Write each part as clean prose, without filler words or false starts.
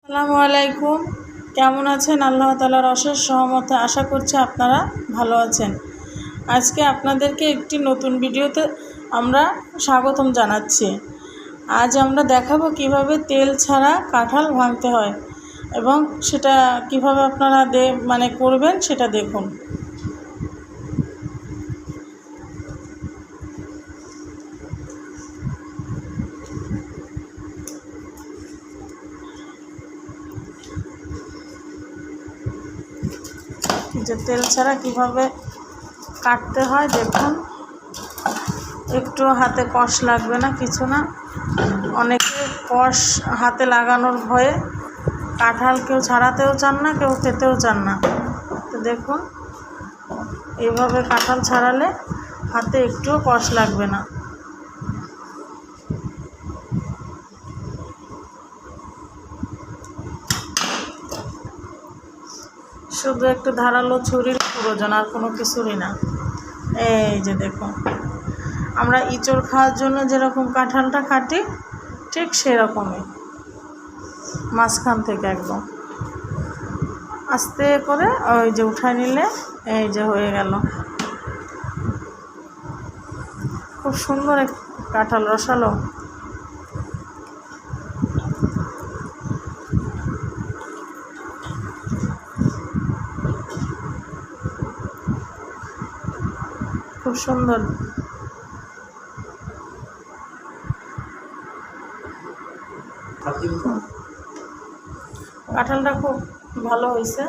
আসসালামু আলাইকুম। কেমন আছেন? আল্লাহ তাআলার অশেষ রহমতে আশা করছি আপনারা ভালো আছেন। আজকে আপনাদেরকে একটি নতুন ভিডিওতে আমরা স্বাগতম জানাচ্ছি। আজ আমরা দেখাবো কিভাবে তেল ছাড়া কাঁঠাল ভাঙতে হয় এবং সেটা কিভাবে আপনারা করবেন সেটা দেখুন। যে তেল ছাড়া কিভাবে কাটতে হয় দেখুন। একটু হাতে কষ লাগবে না, কিছু না। অনেকে কষ হাতে লাগানোর ভয়ে কাঁঠাল কেউ ছাড়াতেও চান না, কেউ খেতেও চান না। তো দেখুন, এইভাবে কাঁঠাল ছাড়ালে হাতে একটুও কষ লাগবে না। শুধু একটু ধারালো ছুরির প্রয়োজন, আর কোনো কিছুরই না। এই যে দেখুন, আমরা ইঁচড় খাওয়ার জন্য যেরকম কাঁঠালটা কাটি ঠিক সেরকমই, মাঝখান থেকে একদম আস্তে করে ওই যে উঠায় নিলে এই যে হয়ে গেল। খুব সুন্দর এক কাঁঠাল, রসালো। খুব সুন্দর। কাঁঠালটা খুব ভালো হয়েছে।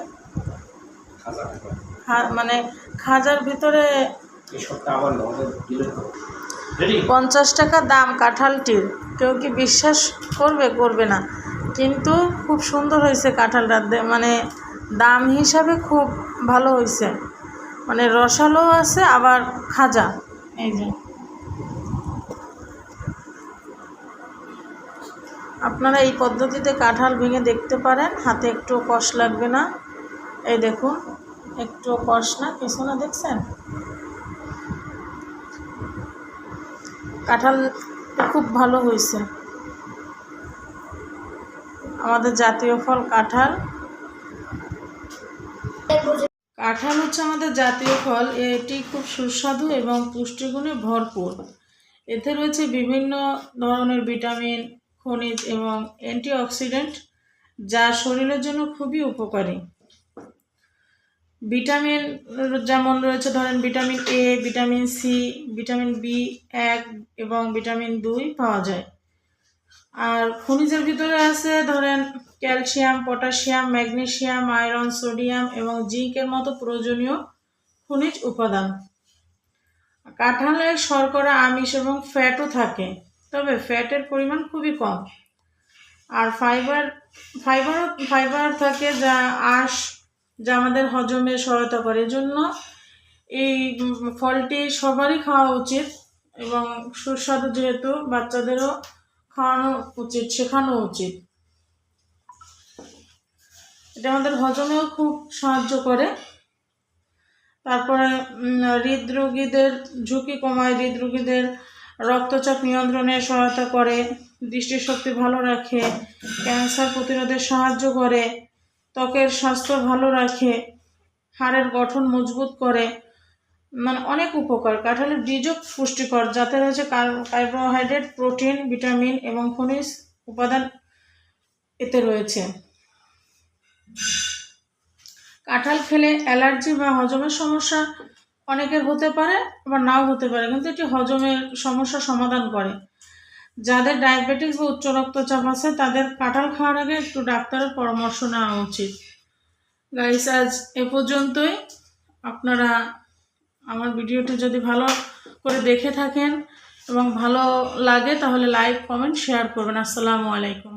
মানে খাজার ভিতরে 50 টাকা দাম কাঁঠালটির। কেউ কি বিশ্বাস করবে? করবে না। কিন্তু খুব সুন্দর হয়েছে কাঁঠালটা, মানে দাম হিসাবে খুব ভালো হয়েছে। মানে রসালো আছে আবার খাজা। এই যে আপনারা এই পদ্ধতিতে কাঁঠাল ভেঙে দেখতে পারেন, হাতে একটু কষ লাগবে না। এই দেখুন, একটু কষ না, কিছু না, দেখছেন? কাঁঠাল খুব ভালো হয়েছে। আমাদের জাতীয় ফল কাঁঠাল। কাঁঠাল হচ্ছে আমাদের জাতীয় ফল। এটি খুব সুস্বাদু এবং পুষ্টিগুণে ভরপুর। এতে রয়েছে বিভিন্ন ধরনের ভিটামিন, খনিজ এবং অ্যান্টিঅক্সিডেন্ট, যা শরীরের জন্য খুবই উপকারী। ভিটামিন যেমন রয়েছে, ধরেন vitamin A, vitamin C, vitamin B one এবং ভিটামিন 2 পাওয়া যায়। আর খনিজের ভিতরে আছে ধরেন calcium, potassium, magnesium, iron, sodium এবং জিঙ্কের মতো প্রয়োজনীয় খনিজ উপাদান। কাঁঠালে শর্করা, আমিষ এবং ফ্যাটও থাকে, তবে ফ্যাটের পরিমাণ খুবই কম। আর ফাইবার থাকে, যা যা আমাদের হজমে সহায়তা করে। এজন্য এই ফলটি সবারই খাওয়া উচিত এবং সুস্বাদু যেহেতু, বাচ্চাদেরও খাওয়ানো উচিত, শেখানো উচিত। এটা আমাদের হজমেও খুব সাহায্য করে। তারপরে হৃদরোগীদের ঝুঁকি কমায়, হৃদরোগীদের রক্তচাপ নিয়ন্ত্রণে সহায়তা করে, দৃষ্টিশক্তি ভালো রাখে, ক্যান্সার প্রতিরোধে সাহায্য করে, ত্বকের স্বাস্থ্য ভালো রাখে, হাড়ের গঠন মজবুত করে। মানে অনেক উপকার। কাঁঠালের বীজও পুষ্টিকর, যাতে রয়েছে কার্বোহাইড্রেট, প্রোটিন, ভিটামিন এবং খনিজ উপাদান এতে রয়েছে। কাঁঠাল খেলে অ্যালার্জি বা হজমের সমস্যা অনেকের হতে পারে, আবার নাও হতে পারে, কিন্তু এটি হজমের সমস্যা সমাধান করে। যাদের ডায়াবেটিস বা উচ্চ রক্তচাপ আছে তাদের কাঁঠাল খাওয়ার আগে একটু ডাক্তারের পরামর্শ নেওয়া উচিত। গাইস, আজ এ পর্যন্তই। আপনারা আমার ভিডিওটি যদি ভালো করে দেখে থাকেন এবং ভালো লাগে তাহলে লাইক, কমেন্ট, শেয়ার করবেন। আসসালামু আলাইকুম।